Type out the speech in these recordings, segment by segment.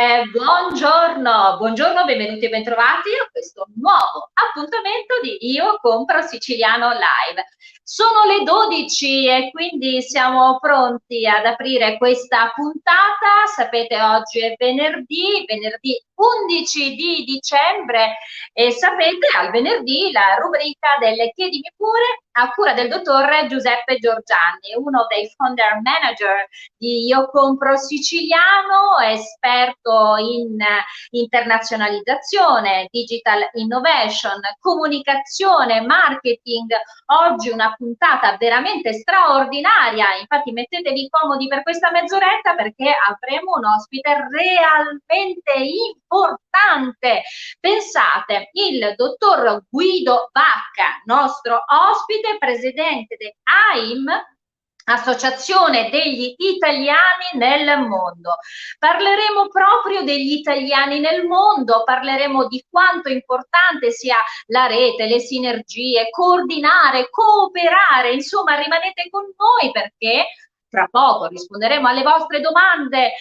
Buongiorno, buongiorno, benvenuti e bentrovati a questo nuovo appuntamento di Io Compro Siciliano Live. Sono le 12 e quindi siamo pronti ad aprire questa puntata. Sapete, oggi è venerdì 11 di dicembre e sapete, al venerdì la rubrica delle Chiedimi pure a cura del dottor Giuseppe Giorgianni, uno dei founder manager di Io Compro Siciliano, esperto in internazionalizzazione, digital innovation, comunicazione, marketing. Oggi una puntata veramente straordinaria, infatti mettetevi comodi per questa mezz'oretta perché avremo un ospite realmente importante. Pensate, il dottor Guido Vacca, nostro ospite, presidente dell'AIM, Associazione degli Italiani nel Mondo. Parleremo proprio degli italiani nel mondo, parleremo di quanto importante sia la rete, le sinergie, coordinare, cooperare, insomma rimanete con noi perché fra poco risponderemo alle vostre domande.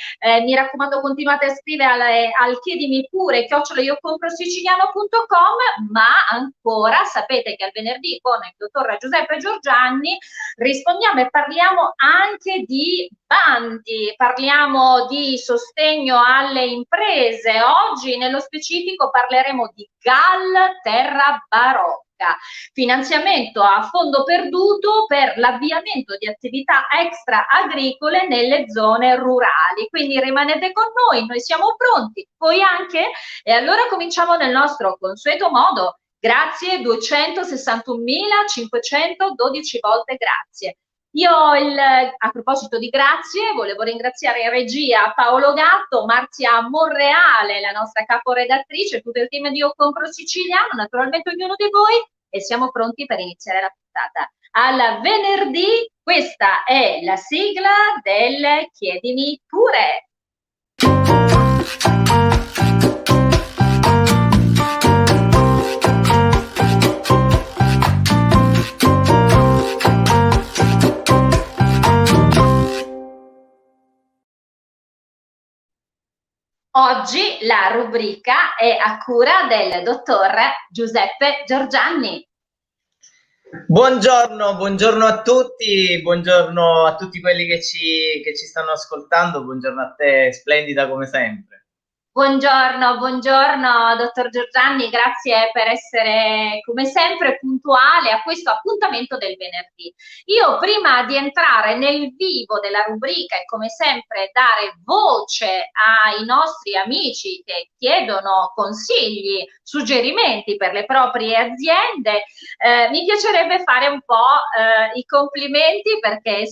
Mi raccomando, continuate a scrivere al chiedimi pure @iocomprosiciliano.com, ma ancora sapete che al venerdì con il dottor Giuseppe Giorgianni rispondiamo e parliamo anche di bandi, parliamo di sostegno alle imprese. Oggi nello specifico parleremo di GAL Terra Barocca, finanziamento a fondo perduto per l'avviamento di attività extra agricole nelle zone rurali. Quindi rimanete con noi siamo pronti, voi anche, e allora cominciamo nel nostro consueto modo. Grazie, 261.512 volte grazie. A proposito di grazie, volevo ringraziare in regia Paolo Gatto, Marzia Monreale, la nostra caporedattrice, tutto il team di Io Compro Siciliano, naturalmente ognuno di voi, e siamo pronti per iniziare la puntata. Al venerdì, questa è la sigla del Chiedimi pure. Oggi la rubrica è a cura del dottor Giuseppe Giorgianni. Buongiorno a tutti, buongiorno a tutti quelli che ci stanno ascoltando, buongiorno a te, splendida come sempre. Buongiorno dottor Giorgianni, grazie per essere come sempre puntuale a questo appuntamento del venerdì. Io prima di entrare nel vivo della rubrica e come sempre dare voce ai nostri amici che chiedono consigli, suggerimenti per le proprie aziende, mi piacerebbe fare un po' i complimenti perché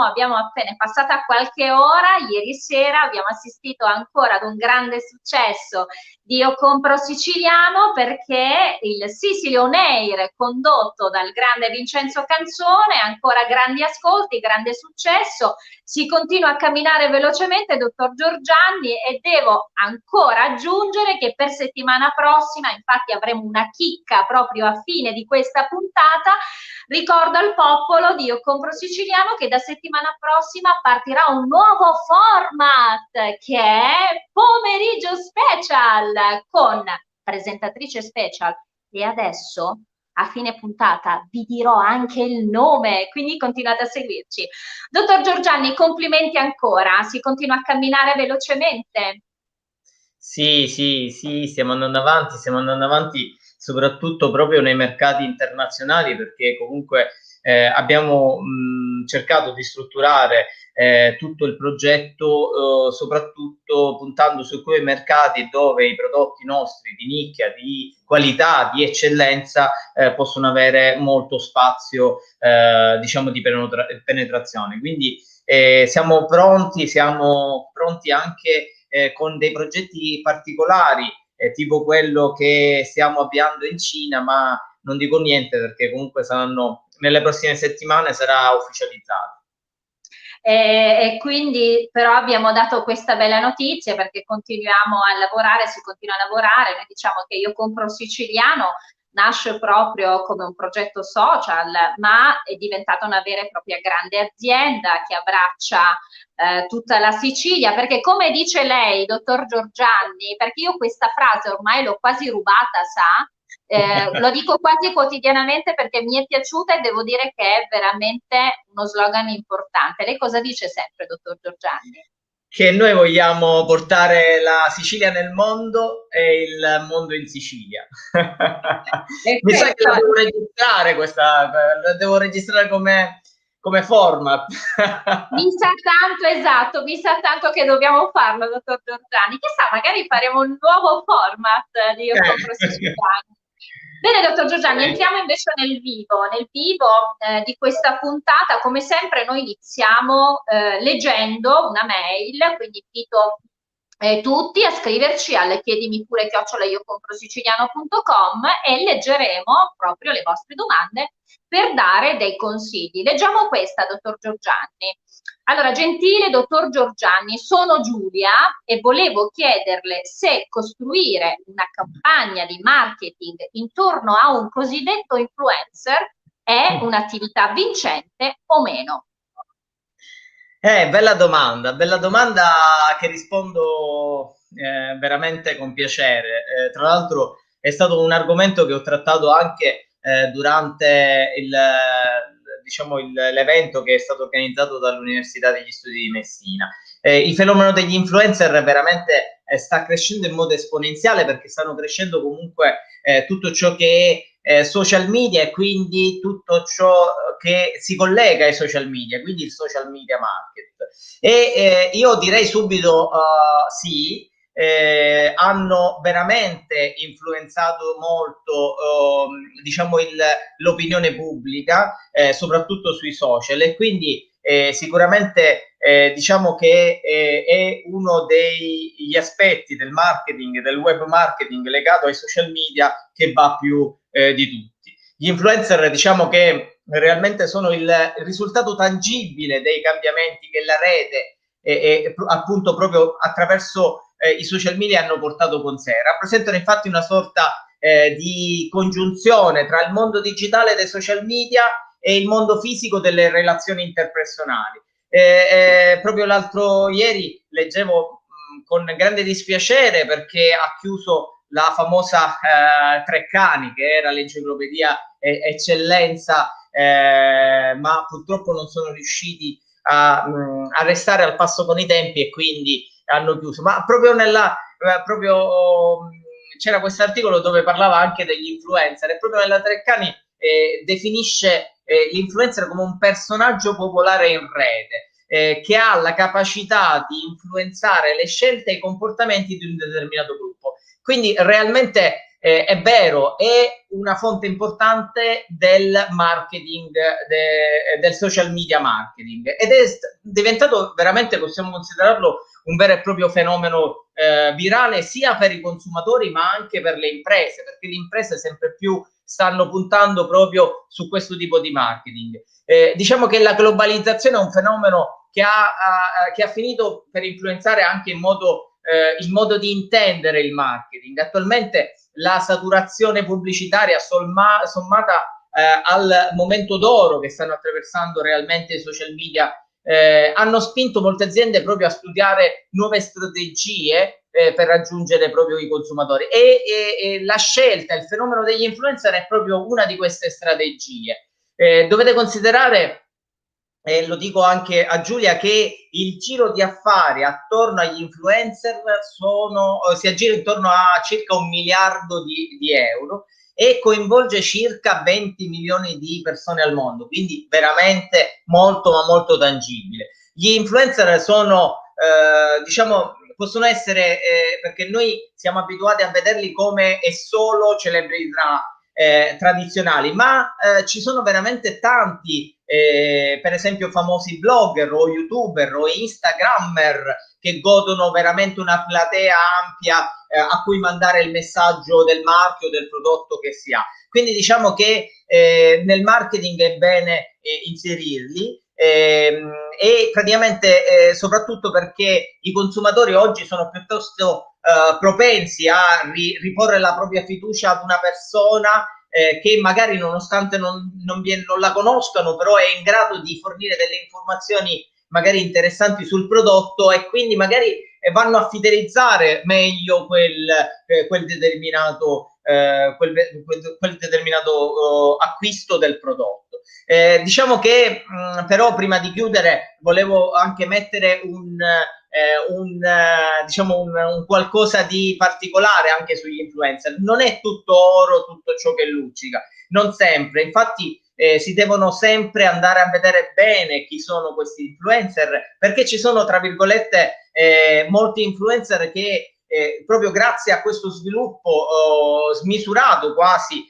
abbiamo appena passata qualche ora, ieri sera abbiamo assistito ancora ad un grande successo di Io Compro Siciliano perché il Sicily On Air condotto dal grande Vincenzo Canzone, ancora grandi ascolti, grande successo, si continua a camminare velocemente, dottor Giorgianni, e devo ancora aggiungere che per settimana prossima, infatti avremo una chicca proprio a fine di questa puntata, ricordo al popolo di Io Compro Siciliano che da settimana prossima partirà un nuovo format che è Pomeriggio Special con presentatrice special e adesso a fine puntata vi dirò anche il nome, quindi continuate a seguirci. Dottor Giorgianni, complimenti ancora, si continua a camminare velocemente. Sì, stiamo andando avanti soprattutto proprio nei mercati internazionali perché comunque abbiamo cercato di strutturare tutto il progetto soprattutto puntando su quei mercati dove i prodotti nostri di nicchia, di qualità, di eccellenza possono avere molto spazio diciamo di penetrazione. Quindi siamo pronti anche con dei progetti particolari, tipo quello che stiamo avviando in Cina, ma non dico niente perché comunque nelle prossime settimane sarà ufficializzato. E quindi però abbiamo dato questa bella notizia perché continuiamo a lavorare, si continua a lavorare, noi diciamo che Io Compro Siciliano nasce proprio come un progetto social, ma è diventata una vera e propria grande azienda che abbraccia tutta la Sicilia, perché come dice lei, dottor Giorgianni, perché io questa frase ormai l'ho quasi rubata, sa? Lo dico quasi quotidianamente perché mi è piaciuta e devo dire che è veramente uno slogan importante. Lei cosa dice sempre, dottor Giorgianni? Che noi vogliamo portare la Sicilia nel mondo e il mondo in Sicilia. E Mi sa che questo la devo registrare questa, la devo registrare come format. mi sa tanto, esatto, mi sa tanto che dobbiamo farlo, dottor Giorgiani. Chissà, magari faremo un nuovo format di Io compro siciliano. Bene, dottor Giorgiani, entriamo invece nel vivo di questa puntata. Come sempre noi iniziamo leggendo una mail, quindi invito tutti a scriverci al chiedimi pure @iocomprosiciliano.com e leggeremo proprio le vostre domande per dare dei consigli. Leggiamo questa, dottor Giorgianni. Allora, gentile dottor Giorgianni, sono Giulia e volevo chiederle se costruire una campagna di marketing intorno a un cosiddetto influencer è un'attività vincente o meno. Bella domanda che rispondo veramente con piacere. Tra l'altro è stato un argomento che ho trattato anche durante l'evento che è stato organizzato dall'Università degli Studi di Messina. Il fenomeno degli influencer veramente sta crescendo in modo esponenziale perché stanno crescendo comunque tutto ciò che è social media e quindi tutto ciò che si collega ai social media, quindi il social media market. E io direi subito sì, hanno veramente influenzato molto diciamo l'opinione pubblica, soprattutto sui social, e quindi sicuramente diciamo che è uno degli aspetti del marketing, del web marketing legato ai social media che va più di tutti. Gli influencer, diciamo che realmente sono il risultato tangibile dei cambiamenti che la rete e appunto proprio attraverso i social media hanno portato con sé. Rappresentano infatti una sorta di congiunzione tra il mondo digitale dei social media e il mondo fisico delle relazioni interpersonali. Proprio l'altro ieri leggevo con grande dispiacere perché ha chiuso la famosa Treccani, che era l'enciclopedia eccellenza, ma purtroppo non sono riusciti a restare al passo con i tempi e quindi hanno chiuso. Ma proprio c'era questo articolo dove parlava anche degli influencer e proprio nella Treccani definisce l'influencer come un personaggio popolare in rete che ha la capacità di influenzare le scelte e i comportamenti di un determinato gruppo. Quindi realmente è vero, è una fonte importante del marketing, del social media marketing, ed è diventato veramente, possiamo considerarlo, un vero e proprio fenomeno virale sia per i consumatori ma anche per le imprese, perché le imprese sempre più stanno puntando proprio su questo tipo di marketing. Diciamo che la globalizzazione è un fenomeno che ha finito per influenzare anche il modo di intendere il marketing. Attualmente la saturazione pubblicitaria sommata al momento d'oro che stanno attraversando realmente i social media hanno spinto molte aziende proprio a studiare nuove strategie per raggiungere proprio i consumatori e la scelta, il fenomeno degli influencer è proprio una di queste strategie. Dovete considerare, lo dico anche a Giulia, che il giro di affari attorno agli influencer si aggira intorno a circa 1 miliardo di euro e coinvolge circa 20 milioni di persone al mondo, quindi veramente molto ma molto tangibile. Gli influencer sono, diciamo, possono essere, perché noi siamo abituati a vederli come e solo celebrità tradizionali, ma ci sono veramente tanti, per esempio famosi blogger o youtuber o instagrammer che godono veramente una platea ampia a cui mandare il messaggio del marchio, del prodotto che si ha. Quindi diciamo che nel marketing è bene inserirli e praticamente soprattutto perché i consumatori oggi sono piuttosto propensi a riporre la propria fiducia ad una persona che magari nonostante non la conoscano, però è in grado di fornire delle informazioni magari interessanti sul prodotto, e quindi magari vanno a fidelizzare meglio quel determinato, quel determinato acquisto del prodotto. Diciamo che però prima di chiudere volevo anche mettere diciamo un qualcosa di particolare anche sugli influencer. Non è tutto oro, tutto ciò che luccica, non sempre. Infatti si devono sempre andare a vedere bene chi sono questi influencer, perché ci sono, tra virgolette, molti influencer che proprio grazie a questo sviluppo smisurato quasi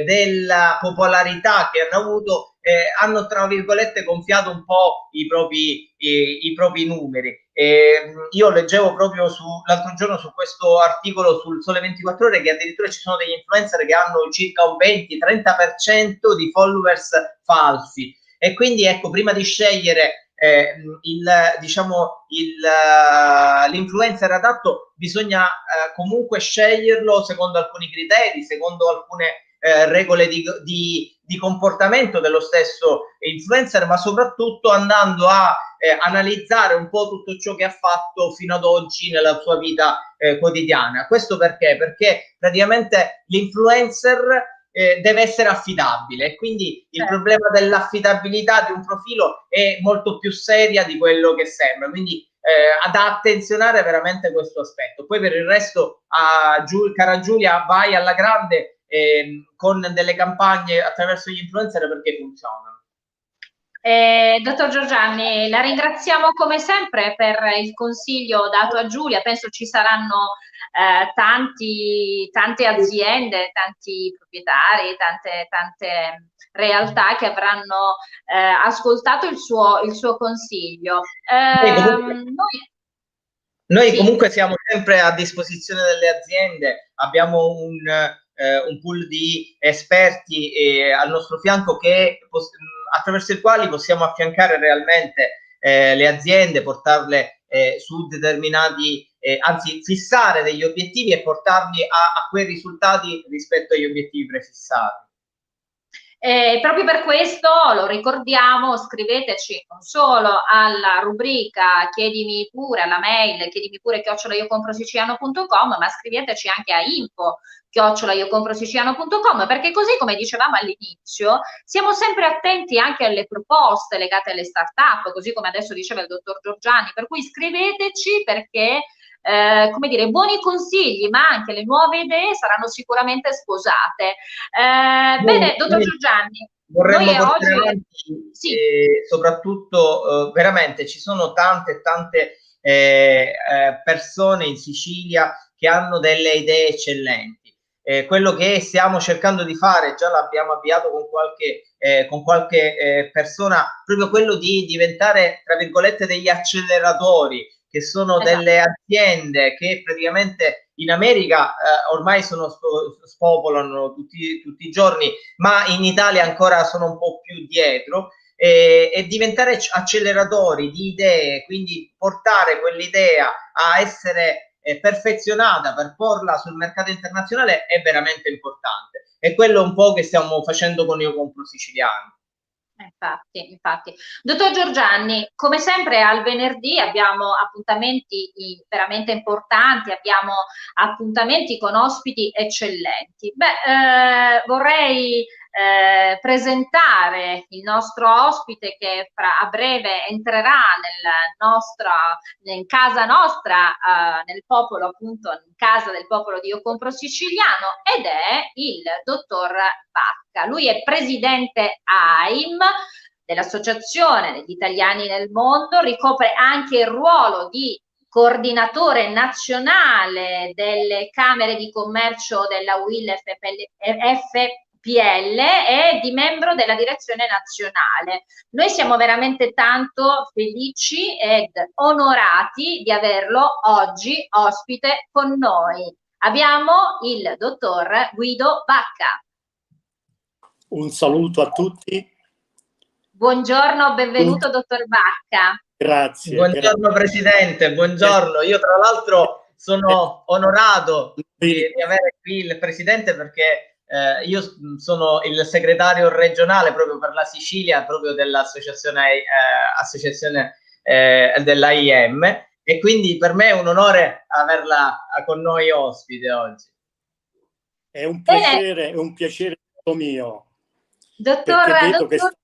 della popolarità che hanno avuto, hanno, tra virgolette, gonfiato un po' i propri numeri. Io leggevo proprio l'altro giorno su questo articolo sul Sole 24 Ore che addirittura ci sono degli influencer che hanno circa un 20-30% di followers falsi, e quindi ecco, prima di scegliere l'influencer adatto bisogna comunque sceglierlo secondo alcuni criteri, secondo alcune regole di comportamento dello stesso influencer, ma soprattutto andando a analizzare un po' tutto ciò che ha fatto fino ad oggi nella sua vita quotidiana. Questo perché? Perché praticamente l'influencer deve essere affidabile, e quindi il problema dell'affidabilità di un profilo è molto più seria di quello che sembra, quindi da attenzionare veramente questo aspetto. Poi per il resto, cara Giulia, vai alla grande con delle campagne attraverso gli influencer, perché funzionano. Dottor Giorgianni, la ringraziamo come sempre per il consiglio dato a Giulia. Penso ci saranno tante aziende, tanti proprietari, tante realtà che avranno ascoltato il suo consiglio. Noi comunque siamo sempre a disposizione delle aziende, abbiamo un pool di esperti al nostro fianco attraverso i quali possiamo affiancare realmente le aziende, portarle su determinati, anzi fissare degli obiettivi e portarli a quei risultati rispetto agli obiettivi prefissati. Proprio per questo lo ricordiamo, scriveteci non solo alla rubrica chiedimi pure, alla mail chiedimi pure @iocomprosiciliano.com, ma scriveteci anche a info@iocomprosiciliano.com, perché così, come dicevamo all'inizio, siamo sempre attenti anche alle proposte legate alle start-up, così come adesso diceva il dottor Giorgianni, per cui scriveteci, perché come dire, buoni consigli, ma anche le nuove idee saranno sicuramente sposate. Bene, dottor Giorgianni, vorremmo portare avanti, sì. Soprattutto veramente ci sono tante persone in Sicilia che hanno delle idee eccellenti. Quello che stiamo cercando di fare, già l'abbiamo avviato con qualche persona, proprio quello di diventare, tra virgolette, degli acceleratori, che sono delle aziende che praticamente in America ormai spopolano tutti i giorni, ma in Italia ancora sono un po' più dietro, e diventare acceleratori di idee, quindi portare quell'idea a essere perfezionata per porla sul mercato internazionale è veramente importante. È quello un po' che stiamo facendo con Io Compro Siciliano. Infatti. Dottor Giorgianni, come sempre al venerdì abbiamo appuntamenti veramente importanti, abbiamo appuntamenti con ospiti eccellenti. Vorrei presentare il nostro ospite che a breve entrerà in casa nostra, nel popolo, appunto, in casa del popolo di Io Compro Siciliano, ed è il dottor Bacca. Lui è presidente AIM, dell'Associazione degli Italiani nel Mondo, ricopre anche il ruolo di coordinatore nazionale delle Camere di Commercio della UIL FPL e di membro della direzione nazionale. Noi siamo veramente tanto felici ed onorati di averlo oggi ospite con noi. Abbiamo il dottor Guido Bacca. Un saluto a tutti. Buongiorno, benvenuto dottor Bacca. Grazie. Buongiorno Presidente, buongiorno. Io tra l'altro sono onorato di avere qui il Presidente, perché io sono il segretario regionale proprio per la Sicilia, proprio dell'associazione dell'AIM, e quindi per me è un onore averla con noi ospite oggi. È un piacere mio, perché vedo che stanno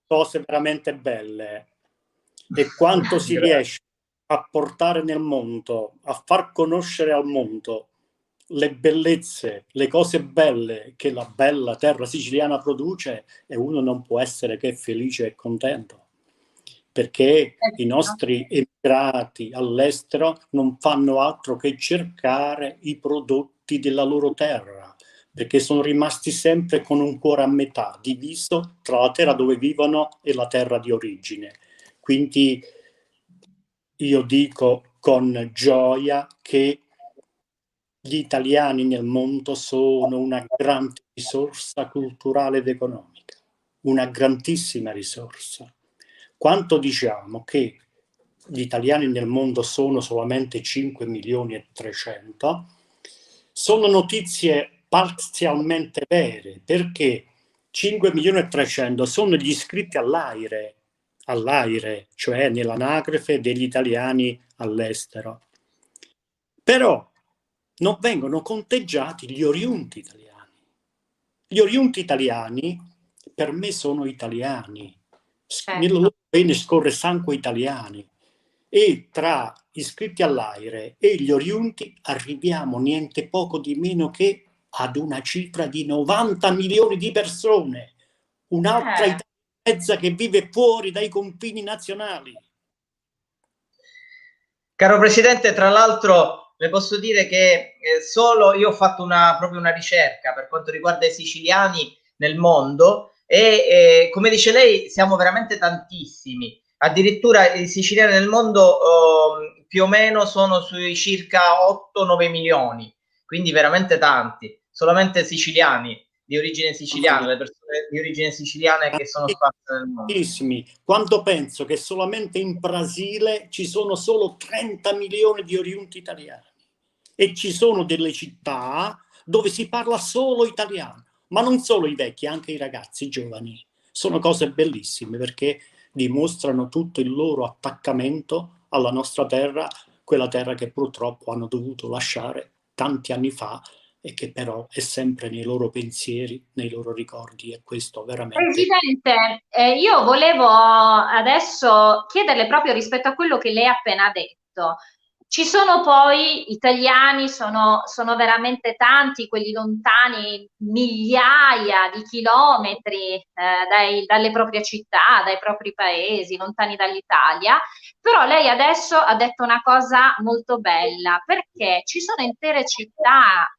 cose veramente belle, e quanto si riesce a portare nel mondo, a far conoscere al mondo le bellezze, le cose belle che la bella terra siciliana produce, e uno non può essere che felice e contento, perché i nostri emigrati all'estero non fanno altro che cercare i prodotti della loro terra, perché sono rimasti sempre con un cuore a metà, diviso tra la terra dove vivono e la terra di origine. Quindi io dico con gioia che gli italiani nel mondo sono una grande risorsa culturale ed economica, una grandissima risorsa. Quanto diciamo che gli italiani nel mondo sono solamente 5 milioni e 300, sono notizie parzialmente vere, perché 5 milioni e 300 sono gli iscritti all'AIRE, cioè nell'anagrafe degli italiani all'estero. Però non vengono conteggiati gli oriunti italiani. Gli oriunti italiani per me sono italiani. Nelle loro vene scorre sangue italiani, e tra iscritti all'AIRE e gli oriunti arriviamo niente poco di meno che ad una cifra di 90 milioni di persone, un'altra Italia mezza che vive fuori dai confini nazionali. Caro Presidente, tra l'altro le posso dire che solo io ho fatto proprio una ricerca per quanto riguarda i siciliani nel mondo, e come dice lei siamo veramente tantissimi. Addirittura i siciliani nel mondo più o meno sono sui circa 8-9 milioni, quindi veramente tanti, solamente siciliani di origine siciliana, le persone di origine siciliana che sono sparse nel mondo. Quando penso che solamente in Brasile ci sono solo 30 milioni di oriunti italiani, e ci sono delle città dove si parla solo italiano, ma non solo i vecchi, anche i ragazzi, i giovani. Sono cose bellissime, perché dimostrano tutto il loro attaccamento alla nostra terra, quella terra che purtroppo hanno dovuto lasciare tanti anni fa, e che però è sempre nei loro pensieri, nei loro ricordi, e questo veramente... Presidente, io volevo adesso chiederle, proprio rispetto a quello che lei ha appena detto. Ci sono poi italiani, sono veramente tanti, quelli lontani migliaia di chilometri dalle proprie città, dai propri paesi, lontani dall'Italia. Però lei adesso ha detto una cosa molto bella, perché ci sono intere città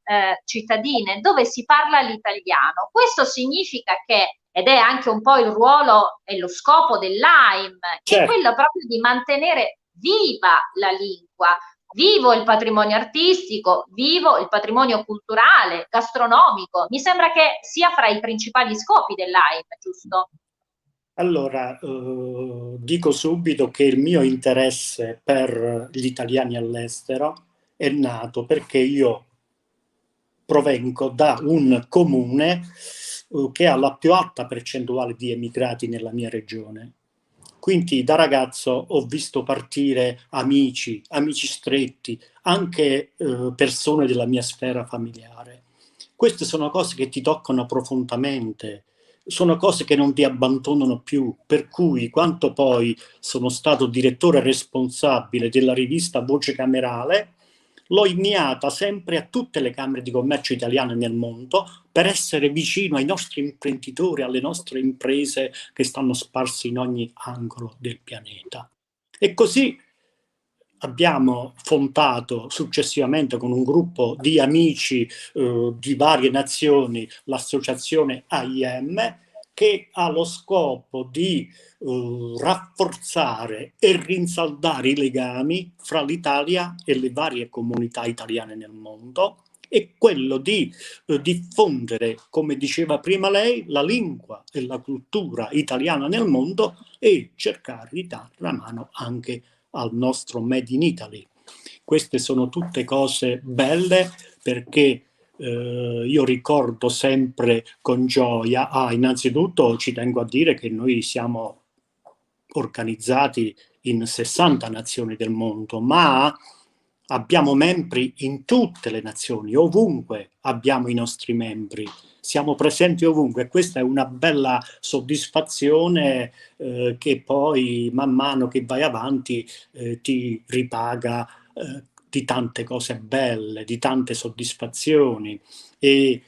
cittadine dove si parla l'italiano. Questo significa che, ed è anche un po' il ruolo e lo scopo dell'AIM, che è quello proprio di mantenere viva la lingua, vivo il patrimonio artistico, vivo il patrimonio culturale, gastronomico. Mi sembra che sia fra i principali scopi dell'AIM, giusto? Allora, dico subito che il mio interesse per gli italiani all'estero è nato perché io provengo da un comune che ha la più alta percentuale di emigrati nella mia regione. Quindi da ragazzo ho visto partire amici stretti, anche persone della mia sfera familiare. Queste sono cose che ti toccano profondamente, sono cose che non ti abbandonano più, per cui quanto poi sono stato direttore responsabile della rivista Voce Camerale, l'ho inviata sempre a tutte le camere di commercio italiane nel mondo, per essere vicino ai nostri imprenditori, alle nostre imprese che stanno sparse in ogni angolo del pianeta. E così abbiamo fondato successivamente, con un gruppo di amici di varie nazioni, l'associazione AIM, che ha lo scopo di rafforzare e rinsaldare i legami fra l'Italia e le varie comunità italiane nel mondo, e quello di diffondere, come diceva prima lei, la lingua e la cultura italiana nel mondo, e cercare di dare la mano anche al nostro Made in Italy. Queste sono tutte cose belle, perché io ricordo sempre con gioia, innanzitutto ci tengo a dire che noi siamo organizzati in 60 nazioni del mondo, ma abbiamo membri in tutte le nazioni, ovunque abbiamo i nostri membri, siamo presenti ovunque e questa è una bella soddisfazione che poi man mano che vai avanti ti ripaga di tante cose belle, di tante soddisfazioni e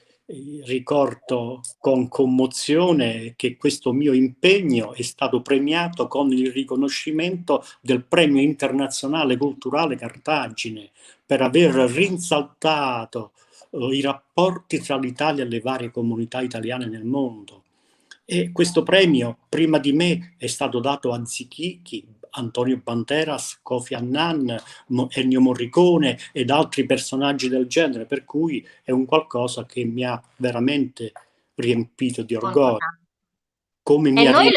ricordo con commozione che questo mio impegno è stato premiato con il riconoscimento del Premio Internazionale Culturale Cartagine per aver rinsaltato i rapporti tra l'Italia e le varie comunità italiane nel mondo. E questo premio, prima di me, è stato dato a Zichichi, Antonio Banderas, Kofi Annan, Ennio Morricone ed altri personaggi del genere, per cui è un qualcosa che mi ha veramente riempito di orgoglio. Come e noi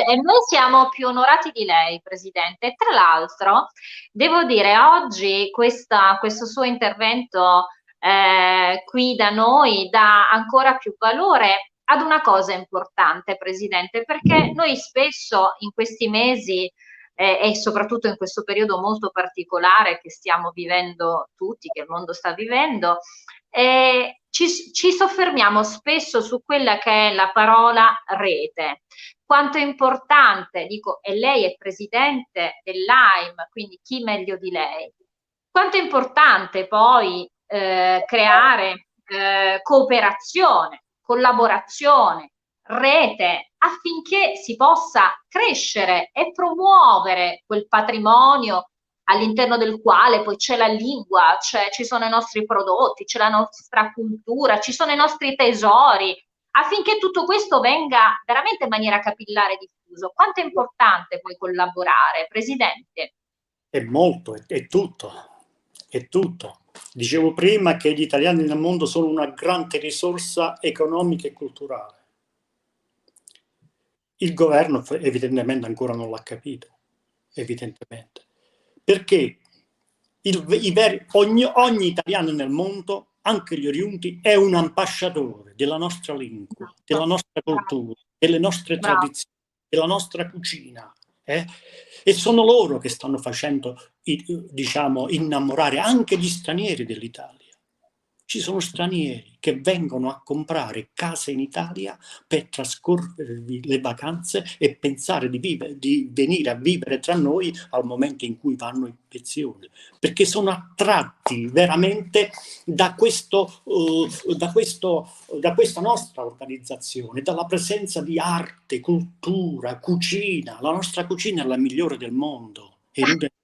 siamo più onorati di lei, Presidente. E tra l'altro, devo dire, oggi questo suo intervento qui da noi dà ancora più valore ad una cosa importante, Presidente, perché noi spesso in questi mesi e soprattutto in questo periodo molto particolare che stiamo vivendo tutti, che il mondo sta vivendo, ci soffermiamo spesso su quella che è la parola rete. Quanto è importante, dico, e lei è presidente dell'AIM, quindi chi meglio di lei? Quanto è importante poi creare cooperazione, collaborazione, rete, affinché si possa crescere e promuovere quel patrimonio all'interno del quale poi c'è la lingua, ci sono i nostri prodotti, c'è la nostra cultura, ci sono i nostri tesori, affinché tutto questo venga veramente in maniera capillare diffuso. Quanto è importante poi collaborare, Presidente? È molto, è tutto, è tutto. Dicevo prima che gli italiani nel mondo sono una grande risorsa economica e culturale. Il governo evidentemente ancora non l'ha capito, evidentemente. Perché ogni italiano nel mondo, anche gli oriundi, è un ambasciatore della nostra lingua, della nostra cultura, delle nostre tradizioni, della nostra cucina. E sono loro che stanno facendo, diciamo, innamorare anche gli stranieri dell'Italia. Ci sono stranieri che vengono a comprare case in Italia per trascorrervi le vacanze e pensare di venire a vivere tra noi al momento in cui vanno in pensione, perché sono attratti veramente da questa nostra organizzazione, dalla presenza di arte, cultura, cucina. La nostra cucina è la migliore del mondo, è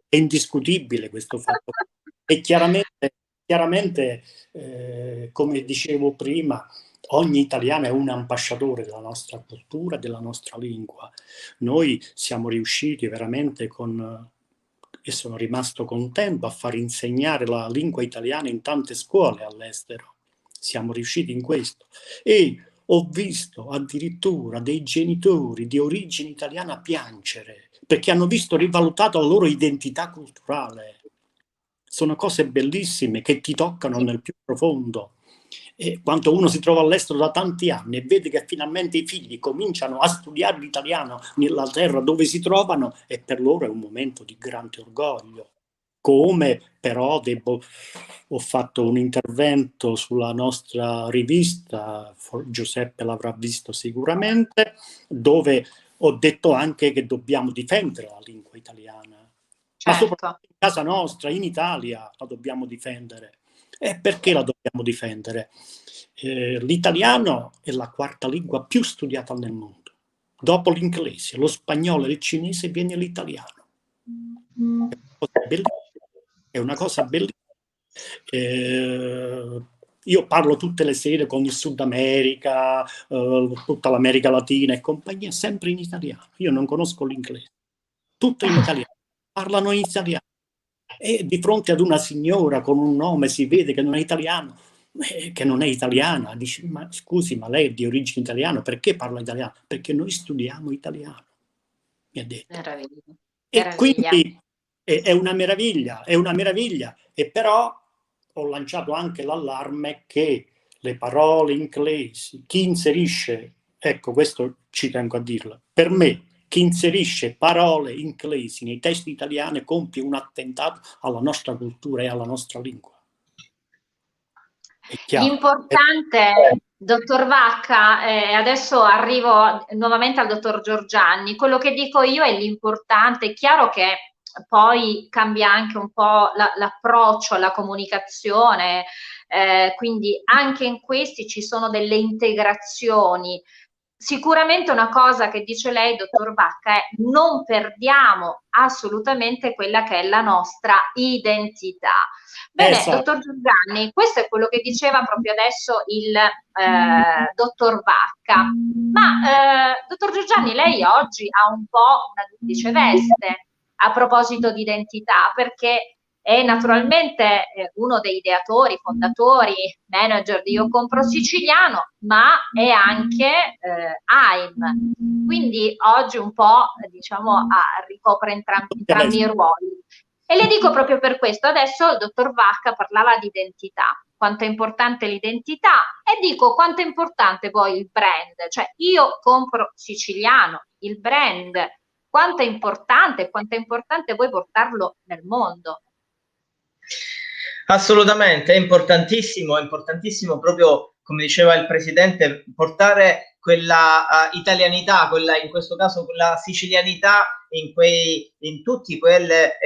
indiscutibile questo fatto. E chiaramente, come dicevo prima, ogni italiano è un ambasciatore della nostra cultura, della nostra lingua. Noi siamo riusciti veramente e sono rimasto contento a far insegnare la lingua italiana in tante scuole all'estero. Siamo riusciti in questo. E ho visto addirittura dei genitori di origine italiana piangere perché hanno visto rivalutata la loro identità culturale. Sono cose bellissime che ti toccano nel più profondo. E quando uno si trova all'estero da tanti anni e vede che finalmente i figli cominciano a studiare l'italiano nella terra dove si trovano, e per loro è un momento di grande orgoglio. Come però ho fatto un intervento sulla nostra rivista, Giuseppe l'avrà visto sicuramente, dove ho detto anche che dobbiamo difendere la lingua italiana. Ma soprattutto in casa nostra, in Italia, la dobbiamo difendere. E perché la dobbiamo difendere? L'italiano è la quarta lingua più studiata nel mondo. Dopo l'inglese, lo spagnolo e il cinese viene l'italiano. È una cosa bellissima. Io parlo tutte le sere con il Sud America, tutta l'America Latina e compagnia, sempre in italiano. Io non conosco l'inglese. Tutto in italiano. Parlano in italiano. E di fronte ad una signora con un nome si vede che non è italiano, che non è italiana, dici: ma scusi, ma lei è di origine italiana, perché parla italiano? Perché noi studiamo italiano, mi ha detto. Meraviglia. E quindi è una meraviglia, e però ho lanciato anche l'allarme che le parole inglesi, chi inserisce, ecco questo ci tengo a dirlo, per me chi inserisce parole inglesi nei testi italiani compie un attentato alla nostra cultura e alla nostra lingua. È chiaro. L'importante, dottor Vacca, adesso arrivo nuovamente al dottor Giorgianni, quello che dico io è l'importante, è chiaro che poi cambia anche un po' l'approccio alla comunicazione, quindi anche in questi ci sono delle integrazioni. Sicuramente una cosa che dice lei, dottor Vacca, è non perdiamo assolutamente quella che è la nostra identità. Bene, esatto. dottor Giuliani, questo è quello che diceva proprio adesso il dottor Vacca. Ma, dottor Giuliani, lei oggi ha un po' una duplice veste a proposito di identità, perché è naturalmente uno dei ideatori, fondatori, manager di Io Compro Siciliano, ma è anche AIM. Quindi oggi un po', diciamo, ricopre entrambi i ruoli. E le dico proprio per questo, adesso il dottor Vacca parlava di identità, quanto è importante l'identità, e dico quanto è importante poi il brand, cioè Io Compro Siciliano, il brand, quanto è importante poi portarlo nel mondo. Assolutamente, è importantissimo proprio, come diceva il Presidente, portare quella italianità, quella, in questo caso quella sicilianità in tutte quelle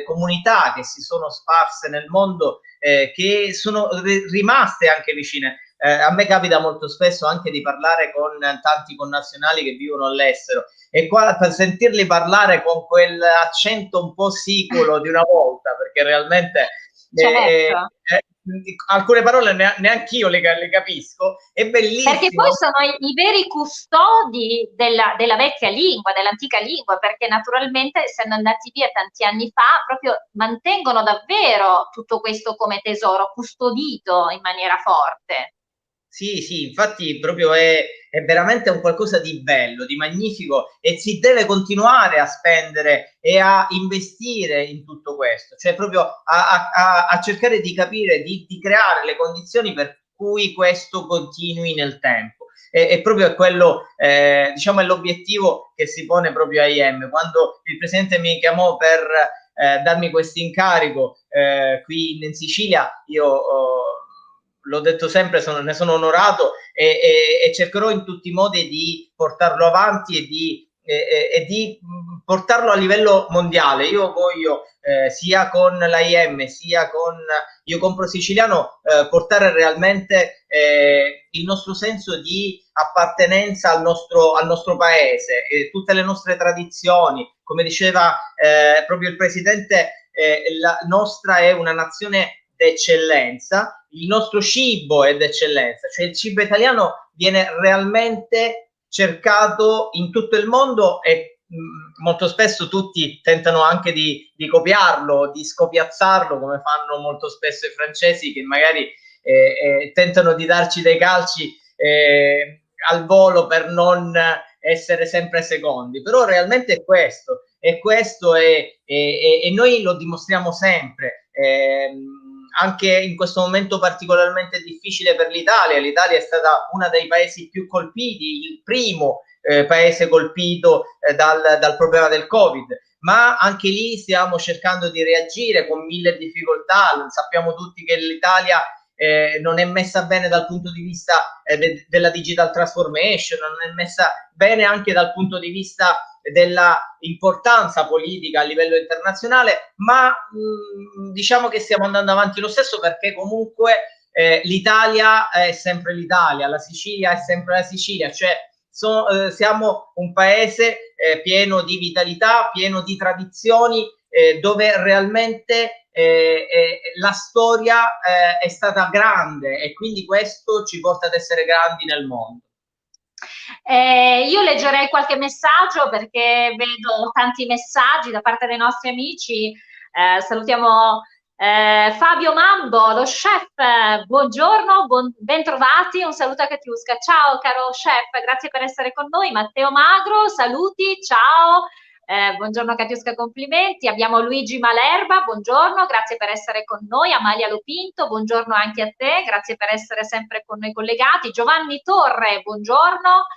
comunità che si sono sparse nel mondo, che sono rimaste anche vicine. A me capita molto spesso anche di parlare con tanti connazionali che vivono all'estero, e qua per sentirli parlare con quell'accento un po' siculo di una volta, perché realmente certo. alcune parole neanche io le capisco, è bellissimo. Perché poi sono i veri custodi della vecchia lingua, dell'antica lingua, perché naturalmente essendo andati via tanti anni fa, proprio mantengono davvero tutto questo come tesoro, custodito in maniera forte. Sì, infatti proprio è veramente un qualcosa di bello, di magnifico, e si deve continuare a spendere e a investire in tutto questo, cioè proprio a cercare di capire, di creare le condizioni per cui questo continui nel tempo. E proprio è quello, diciamo, è l'obiettivo che si pone proprio AIM. Quando il Presidente mi chiamò per darmi questo incarico qui in Sicilia, io l'ho detto sempre, ne sono onorato, e cercherò in tutti i modi di portarlo avanti e di portarlo a livello mondiale. Io voglio sia con l'AIM sia con Io Compro Siciliano portare realmente il nostro senso di appartenenza al nostro paese, tutte le nostre tradizioni. Come diceva proprio il Presidente, la nostra è una nazione d'eccellenza, il nostro cibo è d'eccellenza, cioè il cibo italiano viene realmente cercato in tutto il mondo, e molto spesso tutti tentano anche di copiarlo, di scopiazzarlo, come fanno molto spesso i francesi, che magari tentano di darci dei calci al volo per non essere sempre secondi. Però realmente è questo, e noi lo dimostriamo sempre. Anche in questo momento particolarmente difficile per l'Italia. L'Italia è stata uno dei paesi più colpiti, il primo paese colpito dal problema del Covid, ma anche lì stiamo cercando di reagire con mille difficoltà. Sappiamo tutti che l'Italia non è messa bene dal punto di vista della digital transformation, non è messa bene anche dal punto di vista della importanza politica a livello internazionale, ma diciamo che stiamo andando avanti lo stesso, perché comunque l'Italia è sempre l'Italia, la Sicilia è sempre la Sicilia, cioè siamo un paese pieno di vitalità, pieno di tradizioni, dove realmente la storia è stata grande, e quindi questo ci porta ad essere grandi nel mondo. Io leggerei qualche messaggio, perché vedo tanti messaggi da parte dei nostri amici. Salutiamo Fabio Mambo, lo chef, buongiorno, bentrovati, un saluto a Katiuska. Ciao caro chef, grazie per essere con noi. Matteo Magro, saluti, ciao. Buongiorno Katiuska, complimenti. Abbiamo Luigi Malerba, buongiorno, grazie per essere con noi. Amalia Lopinto, buongiorno anche a te, grazie per essere sempre con noi collegati. Giovanni Torre, buongiorno.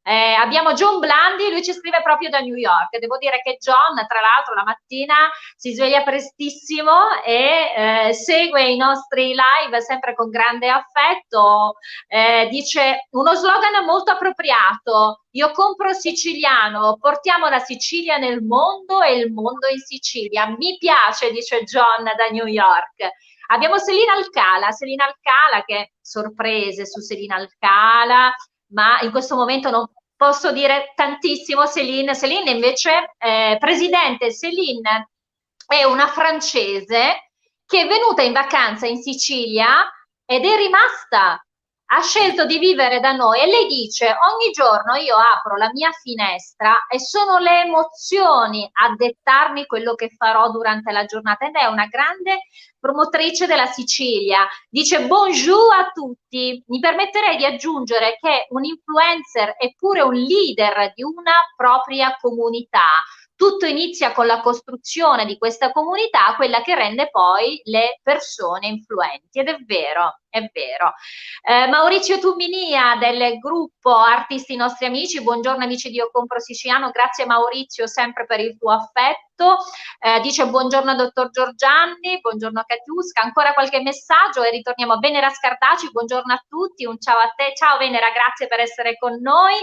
Abbiamo John Blandi, lui ci scrive proprio da New York. Devo dire che John, tra l'altro, la mattina si sveglia prestissimo e segue i nostri live sempre con grande affetto. Dice uno slogan molto appropriato: io compro siciliano, portiamo la Sicilia nel mondo e il mondo in Sicilia. Mi piace, dice John da New York. Abbiamo Selina Alcala, che sorprese su Selina Alcala, ma in questo momento non posso dire tantissimo. Céline invece, presidente Céline è una francese che è venuta in vacanza in Sicilia ed è rimasta, ha scelto di vivere da noi e lei dice: ogni giorno io apro la mia finestra e sono le emozioni a dettarmi quello che farò durante la giornata, ed è una grande promotrice della Sicilia. Dice bonjour a tutti. Mi permetterei di aggiungere che un influencer è pure un leader di una propria comunità. Tutto inizia con la costruzione di questa comunità, quella che rende poi le persone influenti, ed è vero, è vero. Maurizio Tuminia del gruppo Artisti Nostri Amici, buongiorno amici di Io Compro Siciliano, grazie Maurizio sempre per il tuo affetto. Dice buongiorno dottor Giorgianni, buongiorno Katiuska, ancora qualche messaggio e ritorniamo a Venera Scartaci, buongiorno a tutti, un ciao a te, ciao Venera, grazie per essere con noi.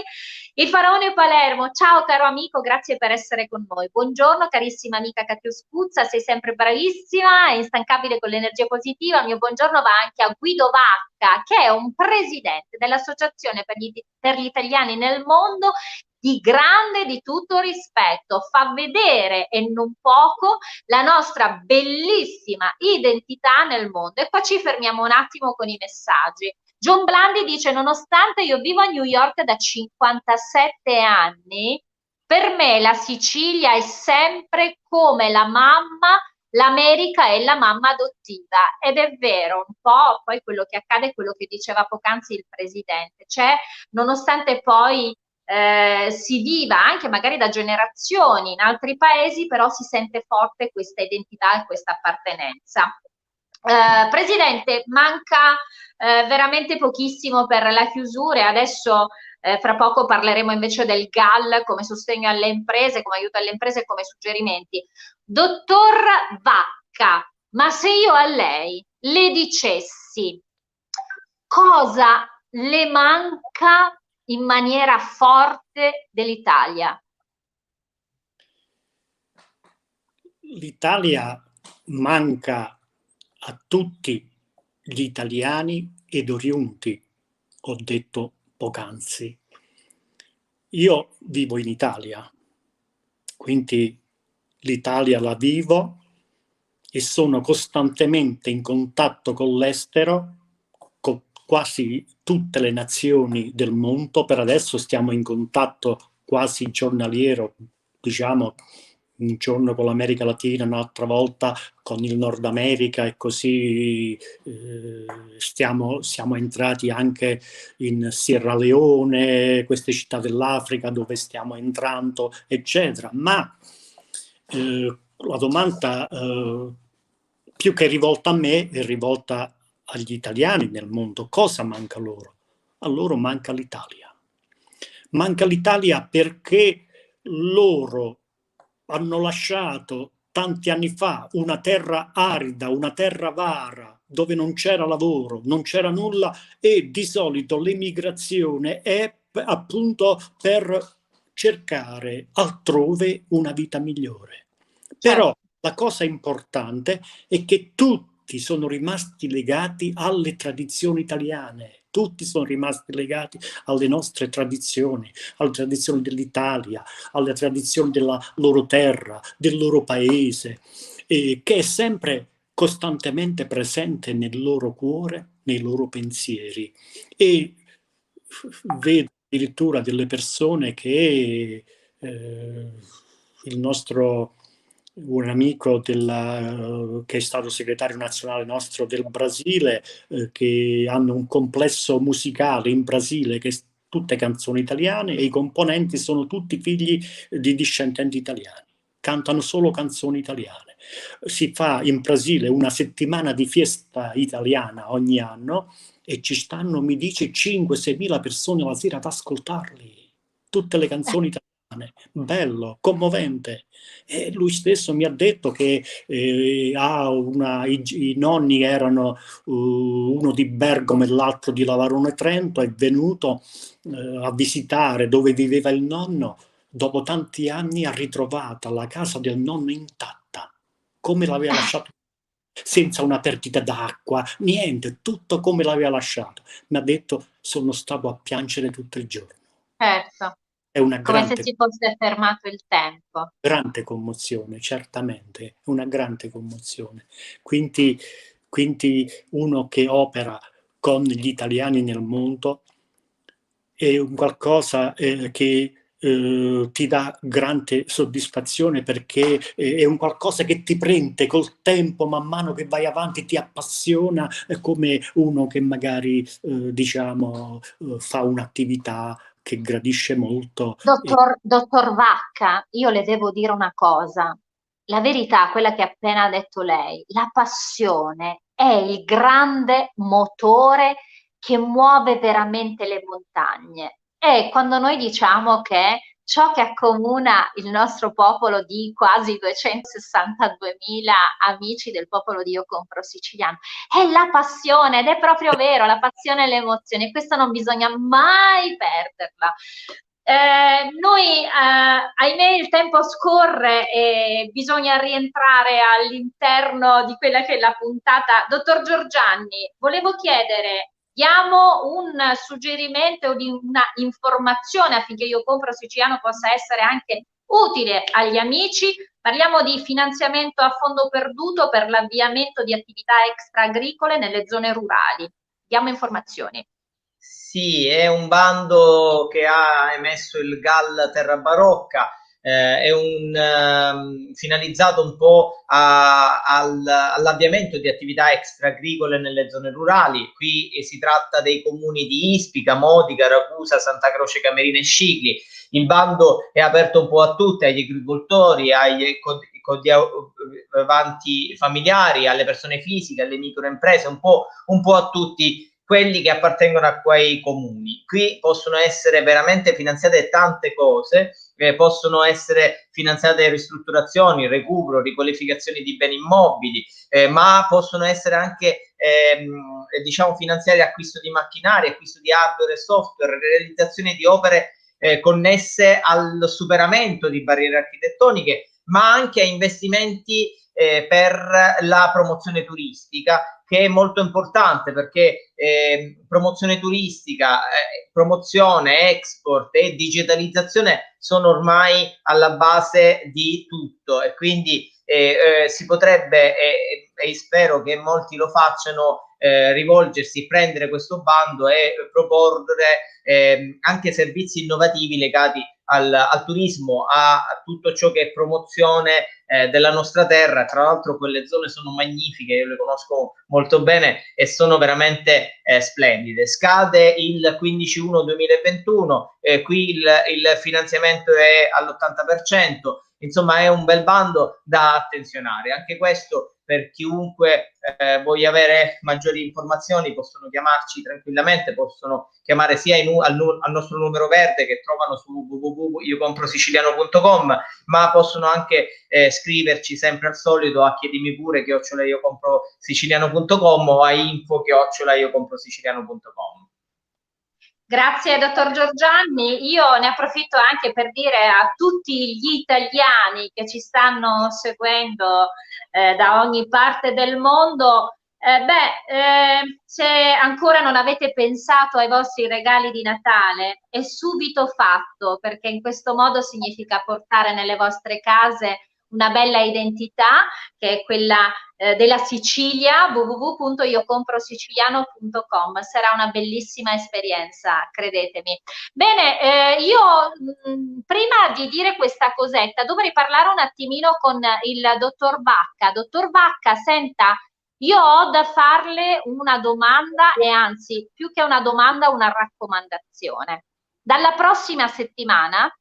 Il Faraone Palermo, ciao caro amico, grazie per essere con noi. Buongiorno carissima amica Katiuskuzza, sei sempre bravissima e instancabile con l'energia positiva. Il mio buongiorno va anche a Guido Vacca, che è un presidente dell'Associazione per gli Italiani nel Mondo, di grande, di tutto rispetto, fa vedere e non poco la nostra bellissima identità nel mondo. E qua ci fermiamo un attimo con i messaggi. John Blandi dice: nonostante io vivo a New York da 57 anni, per me la Sicilia è sempre come la mamma, l'America è la mamma adottiva. Ed è vero, un po' poi quello che accade è quello che diceva poc'anzi il presidente, cioè nonostante poi si viva anche magari da generazioni in altri paesi, però si sente forte questa identità e questa appartenenza. Presidente, manca veramente pochissimo per la chiusura e adesso fra poco parleremo invece del GAL come sostegno alle imprese, come aiuto alle imprese e come suggerimenti. Dottor Vacca, ma se io a lei le dicessi cosa le manca in maniera forte dell'Italia? L'Italia manca a tutti gli italiani ed oriunti, ho detto poc'anzi. Io vivo in Italia, quindi l'Italia la vivo e sono costantemente in contatto con l'estero, con quasi tutte le nazioni del mondo. Per adesso stiamo in contatto quasi giornaliero, diciamo un giorno con l'America Latina, un'altra volta con il Nord America, e così siamo entrati anche in Sierra Leone, queste città dell'Africa dove stiamo entrando, eccetera. Ma la domanda più che rivolta a me è rivolta agli italiani nel mondo. Cosa manca loro? A loro manca l'Italia. Manca l'Italia perché loro hanno lasciato tanti anni fa una terra arida, una terra avara, dove non c'era lavoro, non c'era nulla, e di solito l'emigrazione è appunto per cercare altrove una vita migliore. Però la cosa importante è che tutti sono rimasti legati alle tradizioni italiane. Tutti sono rimasti legati alle nostre tradizioni, alle tradizioni dell'Italia, alle tradizioni della loro terra, del loro paese, che è sempre costantemente presente nel loro cuore, nei loro pensieri. E vedo addirittura delle persone che il nostro un amico che è stato segretario nazionale nostro del Brasile, che hanno un complesso musicale in Brasile che tutte canzoni italiane e i componenti sono tutti figli di discendenti italiani, cantano solo canzoni italiane. Si fa in Brasile una settimana di fiesta italiana ogni anno e ci stanno, mi dice, 5-6 mila persone la sera ad ascoltarli, tutte le canzoni italiane. Bello, commovente. E lui stesso mi ha detto che i nonni erano uno di Bergamo e l'altro di Lavarone Trento, è venuto a visitare dove viveva il nonno. Dopo tanti anni ha ritrovato la casa del nonno intatta, come l'aveva lasciato, senza una perdita d'acqua, niente, tutto come l'aveva lasciato. Mi ha detto, sono stato a piangere tutto il giorno. Certo. È una come se si fosse fermato il tempo. Grande commozione, certamente, una grande commozione. Quindi uno che opera con gli italiani nel mondo è un qualcosa che ti dà grande soddisfazione, perché è un qualcosa che ti prende col tempo, man mano che vai avanti ti appassiona, come uno che magari fa un'attività che gradisce molto. Dottor Vacca, io le devo dire una cosa. La verità, quella che ha appena detto lei, la passione è il grande motore che muove veramente le montagne. E quando noi diciamo che ciò che accomuna il nostro popolo di quasi 262.000 amici del popolo di Io Compro Siciliano è la passione, ed è proprio vero, la passione e le emozioni, questo non bisogna mai perderla. Ahimè, il tempo scorre e bisogna rientrare all'interno di quella che è la puntata. Dottor Giorgianni, volevo chiedere, diamo un suggerimento o di una informazione affinché Io Compro Siciliano possa essere anche utile agli amici. Parliamo di finanziamento a fondo perduto per l'avviamento di attività extra-agricole nelle zone rurali. Diamo informazioni. Sì, è un bando che ha emesso il GAL Terra Barocca, è finalizzato un po' all'avviamento di attività extra-agricole nelle zone rurali. Qui si tratta dei comuni di Ispica, Modica, Ragusa, Santa Croce Camerina e Scicli. Il bando è aperto un po' a tutti, agli agricoltori, agli avanti familiari, alle persone fisiche, alle microimprese, un po' a tutti quelli che appartengono a quei comuni. Qui possono essere veramente finanziate tante cose, possono essere finanziate ristrutturazioni, recupero, riqualificazioni di beni immobili, ma possono essere anche finanziare acquisto di macchinari, acquisto di hardware e software, realizzazione di opere connesse al superamento di barriere architettoniche, ma anche a investimenti per la promozione turistica, che è molto importante, perché promozione turistica, promozione, export e digitalizzazione sono ormai alla base di tutto, e quindi si potrebbe, e spero che molti lo facciano, rivolgersi, prendere questo bando e proporre anche servizi innovativi legati al turismo, a tutto ciò che è promozione della nostra terra. Tra l'altro quelle zone sono magnifiche, io le conosco molto bene e sono veramente splendide. Scade il 15/1/2021, qui il finanziamento è all'80%, insomma è un bel bando da attenzionare. Anche questo, per chiunque voglia avere maggiori informazioni, possono chiamarci tranquillamente, possono chiamare sia al nostro numero verde che trovano su www.iocomprosiciliano.com, ma possono anche scriverci sempre al solito a chiedimi pure @iocomprosiciliano.com o a info@iocomprosiciliano.com. Grazie dottor Giorgianni, io ne approfitto anche per dire a tutti gli italiani che ci stanno seguendo da ogni parte del mondo, se ancora non avete pensato ai vostri regali di Natale, è subito fatto, perché in questo modo significa portare nelle vostre case una bella identità, che è quella della Sicilia, www.iocomprosiciliano.com. Sarà una bellissima esperienza, credetemi. Bene, io prima di dire questa cosetta dovrei parlare un attimino con il dottor Vacca. Dottor Vacca, senta, io ho da farle una domanda, e anzi, più che una domanda, una raccomandazione. Dalla prossima settimana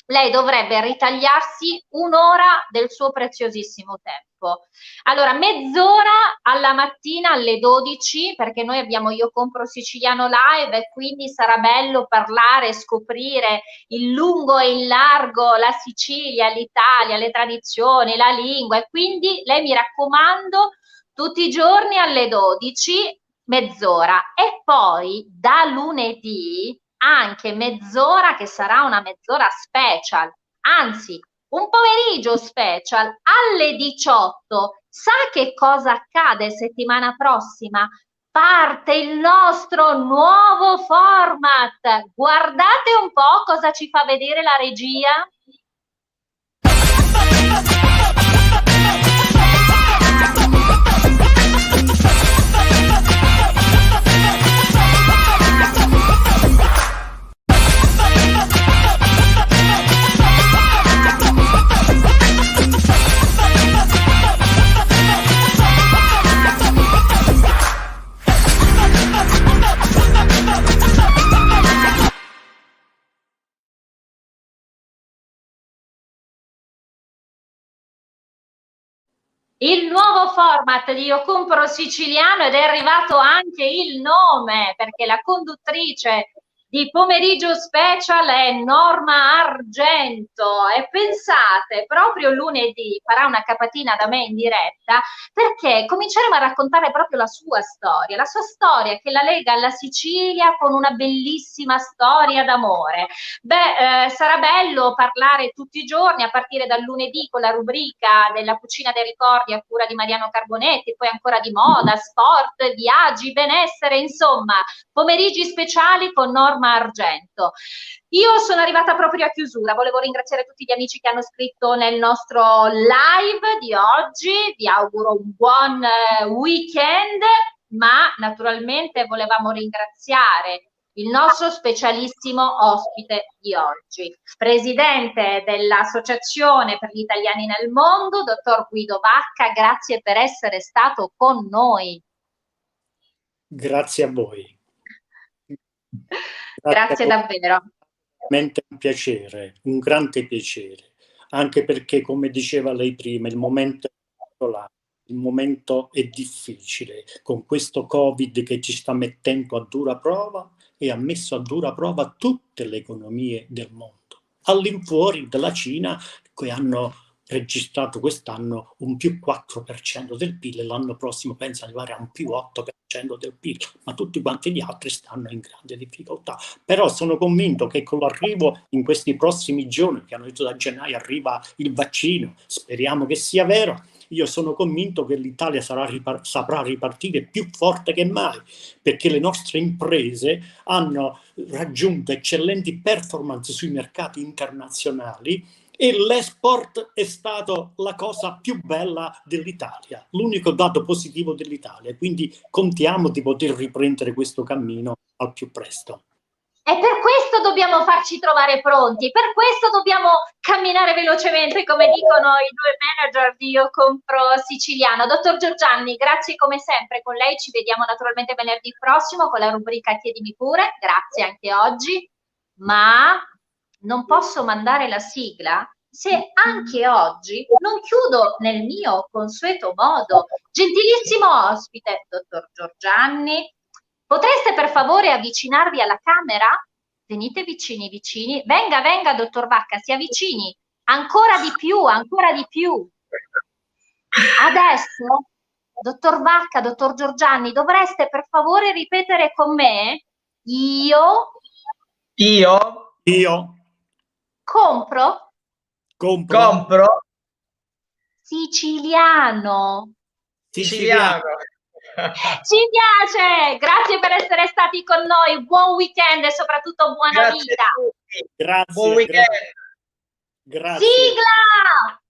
lei dovrebbe ritagliarsi un'ora del suo preziosissimo tempo. Allora, mezz'ora alla mattina alle 12, perché noi abbiamo Io Compro Siciliano Live e quindi sarà bello parlare, scoprire in lungo e in largo la Sicilia, l'Italia, le tradizioni, la lingua, e quindi lei, mi raccomando, tutti i giorni alle 12, mezz'ora, e poi da lunedì anche mezz'ora, che sarà una mezz'ora special, anzi un pomeriggio special alle 18. Sa che cosa accade settimana prossima? Parte il nostro nuovo format. Guardate un po' cosa ci fa vedere la regia. Il nuovo format di Io Compro Siciliano, ed è arrivato anche il nome, perché la conduttrice di Pomeriggio Special è Norma Argento, e pensate, proprio lunedì farà una capatina da me in diretta, perché cominceremo a raccontare proprio la sua storia che la lega alla Sicilia con una bellissima storia d'amore. Sarà bello parlare tutti i giorni, a partire dal lunedì con la rubrica della Cucina dei Ricordi a cura di Mariano Carbonetti, poi ancora di moda, sport, viaggi, benessere, insomma, pomeriggi speciali con Norma Argento. Io sono arrivata proprio a chiusura, volevo ringraziare tutti gli amici che hanno scritto nel nostro live di oggi, vi auguro un buon weekend, ma naturalmente volevamo ringraziare il nostro specialissimo ospite di oggi, presidente dell'Associazione per gli Italiani nel Mondo, dottor Guido Vacca, grazie per essere stato con noi. Grazie a voi. Grazie davvero. Veramente un piacere, un grande piacere, anche perché, come diceva lei prima, il momento è particolare, il momento è difficile, con questo Covid che ci sta mettendo a dura prova, e ha messo a dura prova tutte le economie del mondo, all'infuori della Cina, che hanno registrato quest'anno un più 4% del PIL, e l'anno prossimo pensa arrivare a un più 8% del PIL, ma tutti quanti gli altri stanno in grande difficoltà. Però sono convinto che con l'arrivo in questi prossimi giorni, che hanno detto da gennaio arriva il vaccino, speriamo che sia vero, io sono convinto che l'Italia saprà ripartire più forte che mai, perché le nostre imprese hanno raggiunto eccellenti performance sui mercati internazionali, e l'export è stato la cosa più bella dell'Italia, l'unico dato positivo dell'Italia, quindi contiamo di poter riprendere questo cammino al più presto. E per questo dobbiamo farci trovare pronti, per questo dobbiamo camminare velocemente, come dicono i due manager di Io Compro Siciliano. Dottor Giorgianni, grazie come sempre, con lei ci vediamo naturalmente venerdì prossimo con la rubrica Chiedimi pure, grazie anche oggi, ma non posso mandare la sigla se anche oggi non chiudo nel mio consueto modo. Gentilissimo ospite, dottor Giorgianni, potreste per favore avvicinarvi alla camera? Venite vicini, vicini. Venga, venga, dottor Vacca, si avvicini. Ancora di più, ancora di più. Adesso, dottor Vacca, dottor Giorgianni, dovreste per favore ripetere con me: Io compro siciliano. Ci piace, grazie per essere stati con noi, buon weekend e soprattutto buona vita. Grazie. Buon weekend. Grazie. Sigla!